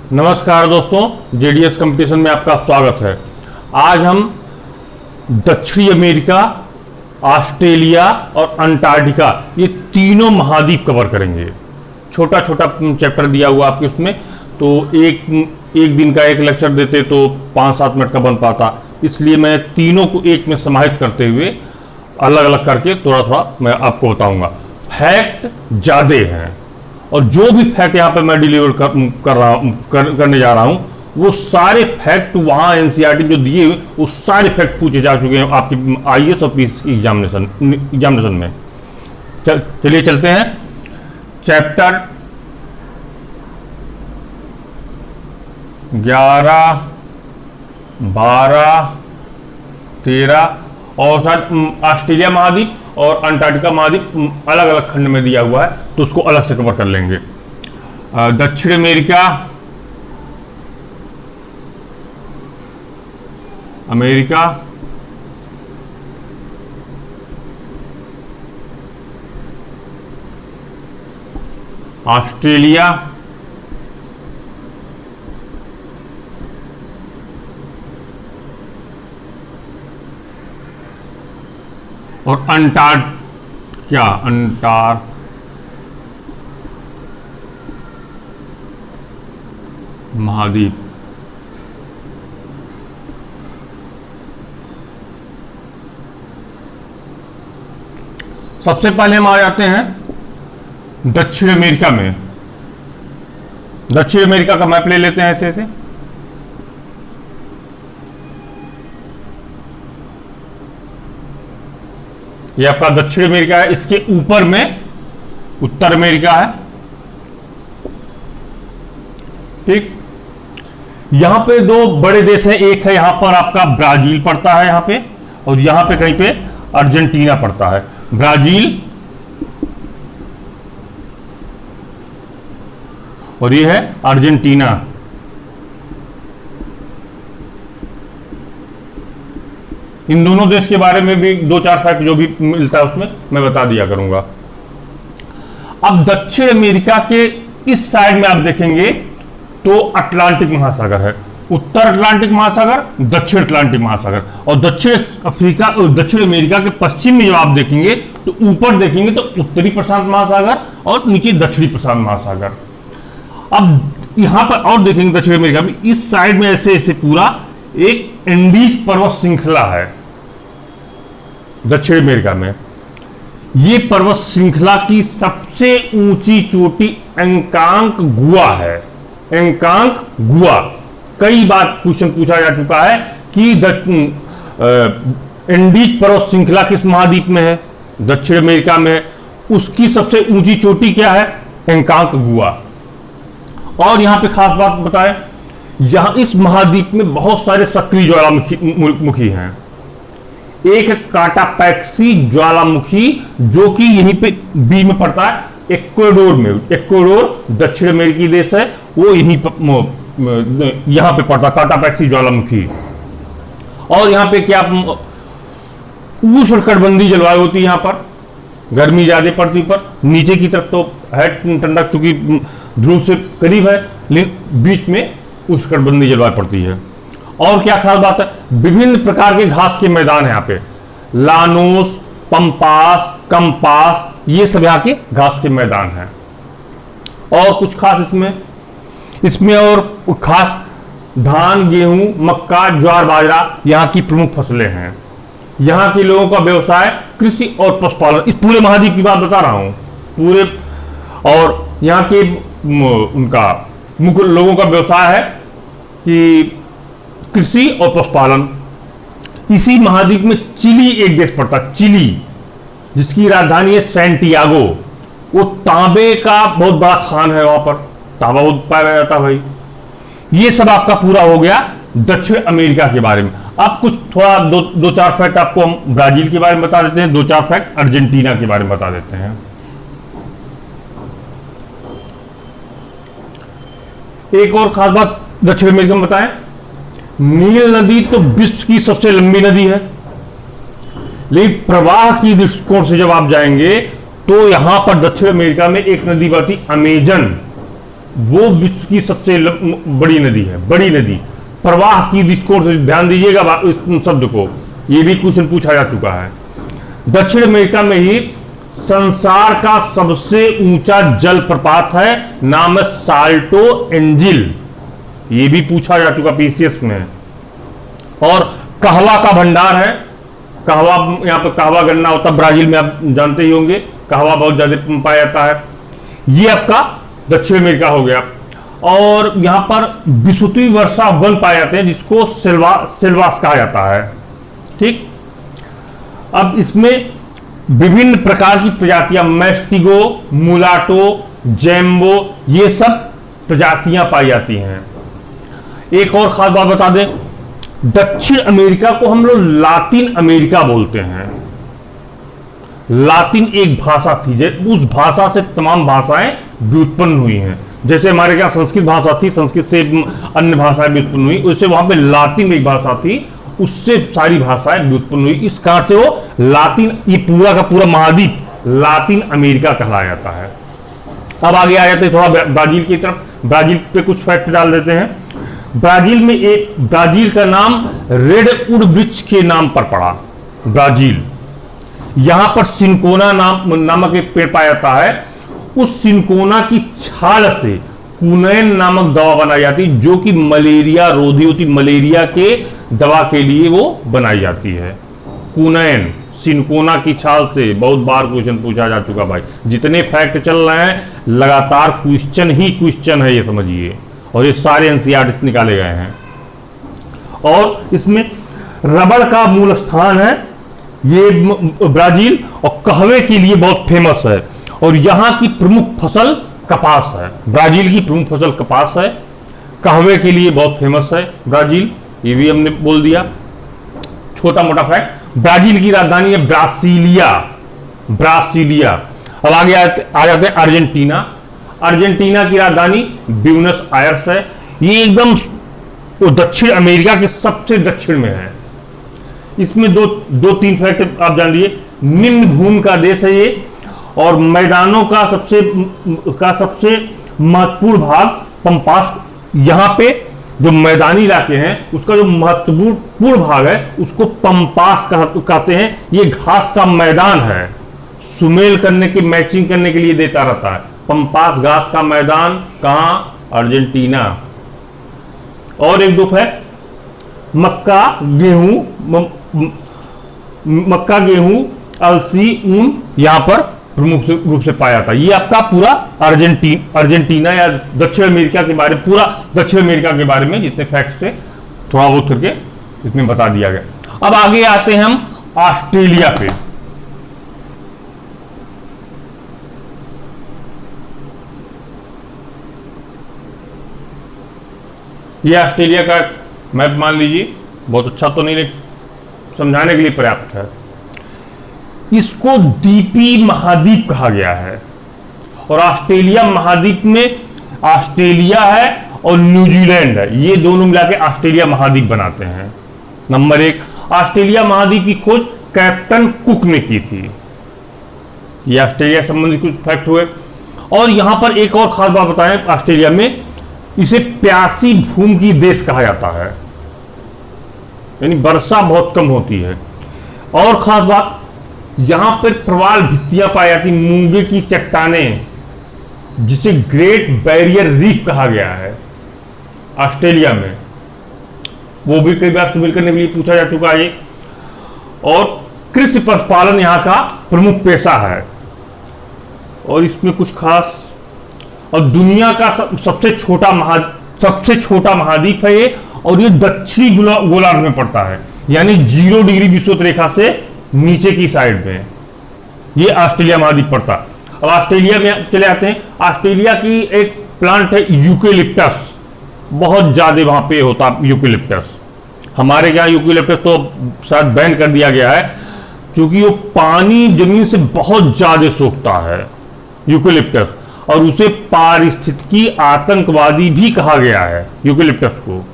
नमस्कार दोस्तों, JDS competition में आपका स्वागत है। आज हम दक्षिणी अमेरिका, ऑस्ट्रेलिया और अंटार्कटिका ये तीनों महाद्वीप कवर करेंगे। छोटा छोटा चैप्टर दिया हुआ आपके उसमें, तो एक दिन का एक लेक्चर देते तो 5-7 मिनट का बन पाता, इसलिए मैं तीनों को एक में समाहित करते हुए अलग अलग करके थोड़ा थोड़ा मैं आपको बताऊंगा। फैक्ट ज़्यादा हैं और जो भी फैक्ट यहाँ पे मैं डिलीवर करने जा रहा हूँ वो सारे फैक्ट वहाँ एनसीईआरटी जो दिए हुए वो सारे फैक्ट पूछे जा चुके हैं आपकी आईएएस और पीएस की एग्जामिनेशन में। चलिए चलते हैं। चैप्टर 11, 12, 13 और शायद ऑस्ट्रेलिया महाद्वीप और अंटार्कटिका महाद्वीप अलग अलग खंड में दिया हुआ है, तो उसको अलग से कवर कर लेंगे। दक्षिण अमेरिका, ऑस्ट्रेलिया, और महाद्वीप। सबसे पहले हम आ जाते हैं दक्षिण अमेरिका में। दक्षिण अमेरिका का मैप ले लेते हैं ऐसे ऐसे। ये आपका दक्षिण अमेरिका है, इसके ऊपर में उत्तर अमेरिका है। ठीक, यहां पे दो बड़े देश हैं, एक है यहां पर आपका ब्राजील पड़ता है यहां पे, और यहां पे कहीं पे अर्जेंटीना पड़ता है। ब्राजील और ये है अर्जेंटीना। इन दोनों देश के बारे में भी 2-4 फैक्ट जो भी मिलता है उसमें मैं बता दिया करूंगा। अब दक्षिण अमेरिका के इस साइड में आप देखेंगे तो अटलांटिक महासागर है, उत्तर अटलांटिक महासागर, दक्षिण अटलांटिक महासागर। और दक्षिण अमेरिका के पश्चिम में जब आप देखेंगे तो ऊपर देखेंगे तो उत्तरी प्रशांत महासागर और नीचे दक्षिणी प्रशांत महासागर। अब यहां पर और देखेंगे दक्षिण अमेरिका में इस साइड में ऐसे ऐसे पूरा एक एंडीज पर्वत श्रृंखला है दक्षिण अमेरिका में। ये पर्वत श्रृंखला की सबसे ऊंची चोटी एंकांकगुआ है। एंकांकगुआ कई बार क्वेश्चन पूछा जा चुका है कि एंडीज पर्वत श्रृंखला किस महाद्वीप में है? दक्षिण अमेरिका में। उसकी सबसे ऊंची चोटी क्या है? एंकांकगुआ। और यहां पे खास बात बताएं, यहां इस महाद्वीप में बहुत सारे सक्रिय ज्वालामुखी हैं। एक काटापैक्सी ज्वालामुखी जो कि यहीं पे बी में पड़ता है, इक्वाडोर में। इक्वाडोर दक्षिण अमेरिकी देश है, वो यहां पे पड़ता है काटापैक्सी ज्वालामुखी। और यहां पे क्या उष्णकटिबंधीय जलवायु होती है, यहां पर गर्मी ज्यादा पड़ती पर, नीचे की तरफ तो है ठंडा चूंकि ध्रुव से करीब है, लेकिन बीच में उष्णकटिबंधीय जलवायु पड़ती है। और क्या खास बात है, विभिन्न प्रकार के घास के मैदान है यहाँ पे, लानोस, पंपास, कंपास, ये सब यहाँ के घास के मैदान हैं। और कुछ खास इसमें और खास धान, गेहूं, मक्का, ज्वार, बाजरा यहाँ की प्रमुख फसलें हैं। यहाँ के लोगों का व्यवसाय कृषि और पशुपालन। इस पूरे महाद्वीप की बात बता रहा हूं पूरे। और यहाँ के उनका मुख्य लोगों का व्यवसाय है कि कृषि और पशुपालन। इसी महाद्वीप में चिली एक देश पड़ता है, चिली, जिसकी राजधानी है सैंटियागो। वो तांबे का बहुत बड़ा खान है, वहां पर तांबा बहुत पाया जाता है भाई। ये सब आपका पूरा हो गया दक्षिण अमेरिका के बारे में। अब कुछ थोड़ा 2-4 फैक्ट आपको हम ब्राजील के बारे में बता देते हैं, 2-4 फैक्ट अर्जेंटीना के बारे में बता देते हैं। एक और खास बात दक्षिण अमेरिका में बताएं, नील नदी तो विश्व की सबसे लंबी नदी है, लेकिन प्रवाह की दृष्टिकोण से जब आप जाएंगे तो यहां पर दक्षिण अमेरिका में एक नदी बहती अमेजन। वो विश्व की सबसे बड़ी नदी है, बड़ी नदी। प्रवाह की दृष्टिकोण से ध्यान दीजिएगा इस शब्द को, ये भी क्वेश्चन पूछा जा चुका है। दक्षिण अमेरिका में ही संसार का सबसे ऊंचा जल प्रपात है, नाम है साल्टो एंजिल, ये भी पूछा जा चुका पीसीएस में। और कहवा का भंडार है, कहवा, यहां पर कहवा गन्ना होता है, ब्राजील में आप जानते ही होंगे, कहवा बहुत ज्यादा पाया जाता है। ये आपका दक्षिण अमेरिका हो गया। और यहां पर विषुवतीय वर्षा वन पाए जाते हैं, जिसको सेल्वास कहा जाता है। ठीक, अब इसमें विभिन्न प्रकार की प्रजातियां, मैस्टिगो, मुलाटो, जैम्बो, ये सब प्रजातियां पाई जाती हैं। एक और खास बात बता दें, दक्षिण अमेरिका को हम लोग लातिन अमेरिका बोलते हैं। लातिन एक भाषा थी, उस भाषा से तमाम भाषाएं व्युत्पन्न हुई हैं। जैसे हमारे यहाँ संस्कृत भाषा थी, संस्कृत से अन्य भाषाएं व्युत्पन्न हुई, वैसे वहां पे लातिन एक भाषा थी, उससे सारी भाषाएं व्युत्पन्न हुई। इस कारण से वो लातिन, ये पूरा का पूरा महाद्वीप लातिन अमेरिका कहलाया जाता है। अब आगे आ जाते हैं थोड़ा ब्राजील की तरफ। ब्राजील पे कुछ फैक्ट डाल देते हैं। ब्राजील में ब्राजील का नाम रेडवुड वृक्ष के नाम पर पड़ा, ब्राजील। यहां पर सिनकोना नामक एक पेड़ पाया जाता है। उस सिनकोना की छाल से कुनैन नामक दवा बनाई जाती, जो कि मलेरिया रोधी होती, मलेरिया के दवा के लिए वो बनाई जाती है। कुनैन, सिनकोना की छाल से बहुत बार क्वेश्चन पूछा जा चुका भाई। जितने फैक्ट चल रहे हैं लगातार क्वेश्चन ही क्वेश्चन है, ये समझिए। और ये सारे एनसीईआरटी से निकाले गए हैं। और इसमें रबड़ का मूल स्थान है ये ब्राजील, और कहवे के लिए बहुत फेमस है। और यहां की प्रमुख फसल कपास है। ब्राजील की प्रमुख फसल कपास है, कहवे के लिए बहुत फेमस है ब्राजील, ये भी हमने बोल दिया। छोटा मोटा फैक्ट, ब्राजील की राजधानी है ब्रासिलिया, ब्रासिलिया। अब आगे आ जाते हैं अर्जेंटीना। अर्जेंटीना की राजधानी ब्यूनस आयर्स है। ये एकदम दक्षिण अमेरिका के सबसे दक्षिण में है। इसमें दो तीन फैक्ट आप जान लीजिए। निम्न भूमि का देश है ये, और मैदानों का सबसे महत्वपूर्ण भाग पंपास, यहाँ पे जो मैदानी इलाके हैं उसका जो महत्वपूर्ण भाग है उसको पंपास कहते हैं। ये घास का मैदान है, सुमेल करने की, मैचिंग करने के लिए देता रहता है। पंपास घास का मैदान कहां? अर्जेंटीना। और एक दो फैक्ट, मक्का, गेहूं, अलसी, ऊन यहां पर प्रमुख रूप से पाया जाता है। ये आपका पूरा अर्जेंटीना या दक्षिण अमेरिका के बारे में, पूरा दक्षिण अमेरिका के बारे में जितने फैक्ट्स थे थोड़ा बहुत करके इसमें बता दिया गया। अब आगे आते हैं हम ऑस्ट्रेलिया पे। ये ऑस्ट्रेलिया का मैप मान लीजिए, बहुत अच्छा तो नहीं, समझाने के लिए पर्याप्त है। इसको द्वीपीय महाद्वीप कहा गया है। और ऑस्ट्रेलिया महाद्वीप में ऑस्ट्रेलिया है और न्यूजीलैंड है, ये दोनों मिला के ऑस्ट्रेलिया महाद्वीप बनाते हैं। नंबर एक, ऑस्ट्रेलिया महाद्वीप की खोज कैप्टन कुक ने की थी। ये ऑस्ट्रेलिया संबंधित कुछ फैक्ट हुए। और यहां पर एक और खास बात बताएं, ऑस्ट्रेलिया में इसे प्यासी भूमि की देश कहा जाता है, यानी वर्षा बहुत कम होती है। और खास बात, यहां पर प्रवाल भित्तियां पाई जाती, मूंगे की चट्टानें, जिसे ग्रेट बैरियर रीफ कहा गया है ऑस्ट्रेलिया में, वो भी कई बार शामिल करने के लिए पूछा जा चुका है। और कृषि पशुपालन यहां का प्रमुख पेशा है। और इसमें कुछ खास, और दुनिया का सबसे छोटा महाद्वीप है ये, और ये दक्षिणी गोलार्ध में पड़ता है, यानी 0 डिग्री विषुवत रेखा से नीचे की साइड में ये ऑस्ट्रेलिया महाद्वीप पड़ता। अब ऑस्ट्रेलिया में चले आते हैं। ऑस्ट्रेलिया की एक प्लांट है यूकेलिप्टस, बहुत ज्यादा वहां पे होता है यूकेलिप्टस। हमारे यहाँ यूकेलिप्टस तो शायद बैन कर दिया गया है, क्योंकि वो पानी जमीन से बहुत ज्यादा सोखता है यूकेलिप्टस, और उसे पारिस्थितिकी आतंकवादी भी कहा गया है यूकेलिप्टस को।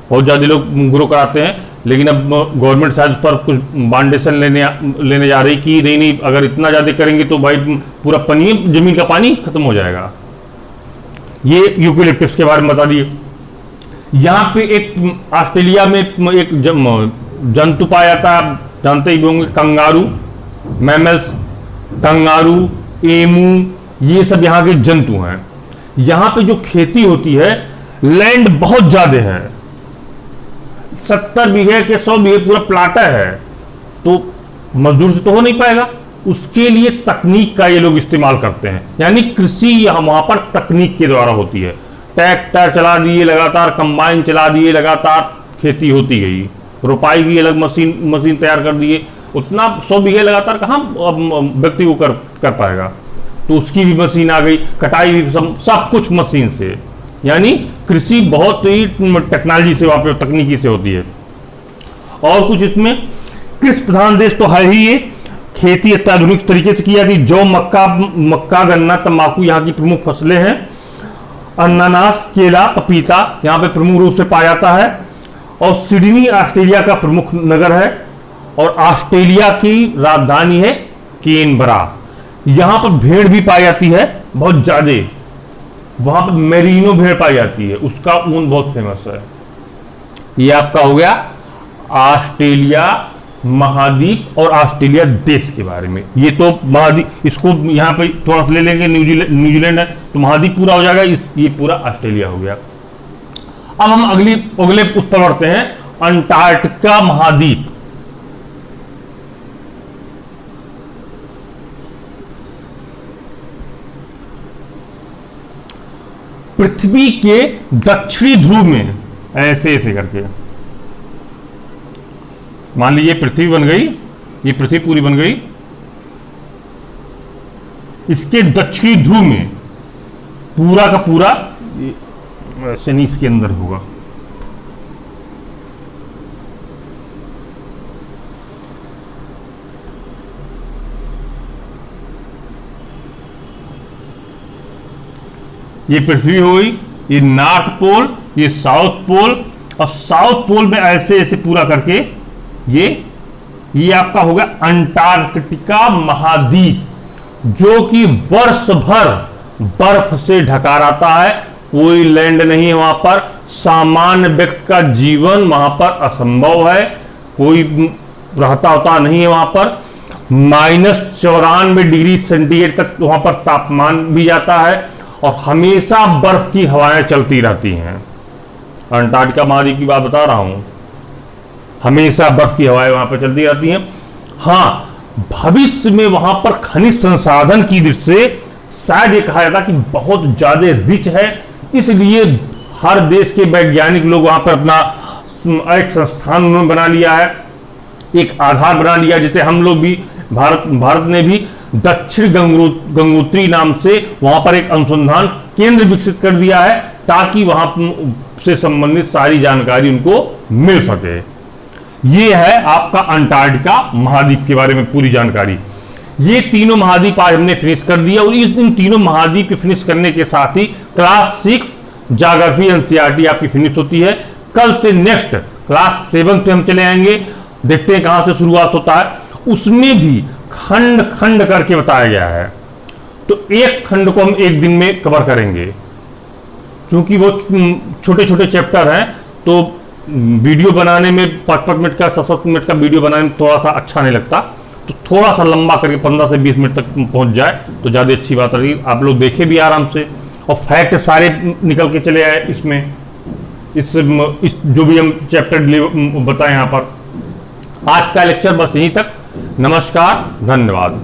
बहुत ज्यादा लोग ग्रो कराते हैं, लेकिन अब गवर्नमेंट शायद पर कुछ बाउंडेशन लेने जा रही कि नहीं, अगर इतना ज्यादा करेंगे तो भाई पूरा पानी, जमीन का पानी खत्म हो जाएगा। ये यूकेलिप्टस के बारे में बता दिए। यहाँ पे एक ऑस्ट्रेलिया में एक जंतु पाया जाता है, आप जानते ही होंगे, कंगारू, मैमल्स, कंगारू, एमू, ये सब यहाँ के जंतु हैं। यहाँ पे जो खेती होती है, लैंड बहुत ज्यादा है, 70 बीघे के 100 बीघे पूरा प्लाटा है, तो मजदूर से तो हो नहीं पाएगा। उसके लिए तकनीक का ये लोग इस्तेमाल करते हैं, यानी कृषि वहां पर तकनीक के द्वारा होती है। ट्रैक्टर चला दिए लगातार, कंबाइन चला दिए लगातार, खेती होती गई, रोपाई की अलग मशीन तैयार कर दिए। उतना 100 बीघे लगातार कहाँ व्यक्ति को कर पाएगा, तो उसकी भी मशीन आ गई, कटाई भी सब कुछ मशीन से। यानी कृषि बहुत ही टेक्नोलॉजी से, वहां पर तकनीकी से होती है। और कुछ इसमें कृषि प्रधान देश तो है ही ये, खेती अत्याधुनिक तरीके से की जाती है। जौ, मक्का, गन्ना, तंबाकू यहाँ की प्रमुख फसलें हैं। अनानास, केला, पपीता यहाँ पे प्रमुख रूप से पाया जाता है। और सिडनी ऑस्ट्रेलिया का प्रमुख नगर है, और ऑस्ट्रेलिया की राजधानी है कैनबरा। यहाँ पर भेड़ भी पाई जाती है बहुत ज्यादा, वहां पर मेरिनो भेड़ पाई जाती है, उसका ऊन बहुत फेमस है। ये आपका हो गया ऑस्ट्रेलिया महाद्वीप और ऑस्ट्रेलिया देश के बारे में। ये तो महाद्वीप, इसको यहाँ पे थोड़ा सा ले लेंगे, न्यूजीलैंड है तो महाद्वीप पूरा हो जाएगा, ये पूरा ऑस्ट्रेलिया हो गया। अब हम अगले उस पर बढ़ते हैं, अंटार्कटिका महाद्वीप। पृथ्वी के दक्षिणी ध्रुव में ऐसे ऐसे करके, मान लीजिए पृथ्वी बन गई, ये पृथ्वी पूरी बन गई, इसके दक्षिणी ध्रुव में पूरा का पूरा शनि इसके अंदर होगा। ये पृथ्वी हो गई, ये नॉर्थ पोल, ये साउथ पोल, और साउथ पोल में ऐसे ऐसे पूरा करके ये आपका होगा अंटार्कटिका महाद्वीप, जो कि वर्ष भर बर्फ से ढका रहता है। कोई लैंड नहीं है वहां पर, सामान्य व्यक्ति का जीवन वहां पर असंभव है, कोई रहता होता नहीं है वहां पर। -94 डिग्री सेंटीग्रेड तक वहां पर तापमान भी जाता है, और हमेशा बर्फ की हवाएं चलती रहती हैं। अंटार्कटिका महाद्वीप की बात बता रहा हूं, हमेशा बर्फ की हवाएं वहां पर चलती रहती हैं। हाँ, भविष्य में वहां पर खनिज संसाधन की दृष्टि से शायद ये कहा जाता कि बहुत ज्यादा रिच है, इसलिए हर देश के वैज्ञानिक लोग वहां पर अपना एक संस्थान उन्होंने बना लिया है, एक आधार बना लिया। जैसे हम लोग भी भारत ने भी दक्षिण गंगोत्री नाम से वहां पर एक अनुसंधान केंद्र विकसित कर दिया है, ताकि वहां से संबंधित सारी जानकारी उनको मिल सके। ये है आपका अंटार्कटिका महाद्वीप के बारे में पूरी जानकारी। ये तीनों महाद्वीप आज हमने फिनिश कर दिया, और इन तीनों महाद्वीप के फिनिश करने के साथ ही क्लास 6 ज्योग्राफी एनसीईआरटी आपकी फिनिश होती है। कल से नेक्स्ट क्लास 7 पे हम चले आएंगे, देखते हैं कहां से शुरुआत होता है। उसमें भी खंड खंड करके बताया गया है, तो एक खंड को हम एक दिन में कवर करेंगे, क्योंकि वो छोटे छोटे चैप्टर हैं, तो वीडियो बनाने में 5-5 मिनट का 7-7 मिनट का वीडियो बनाने में थोड़ा सा अच्छा नहीं लगता, तो थोड़ा सा लंबा करके 15 से 20 मिनट तक पहुंच जाए तो ज़्यादा अच्छी बात रही, आप लोग देखे भी आराम से, और फैक्ट सारे निकल के चले आए इसमें, इस जो भी हम चैप्टर बताए यहाँ पर। आज का लेक्चर बस यहीं तक। नमस्कार, धन्यवाद।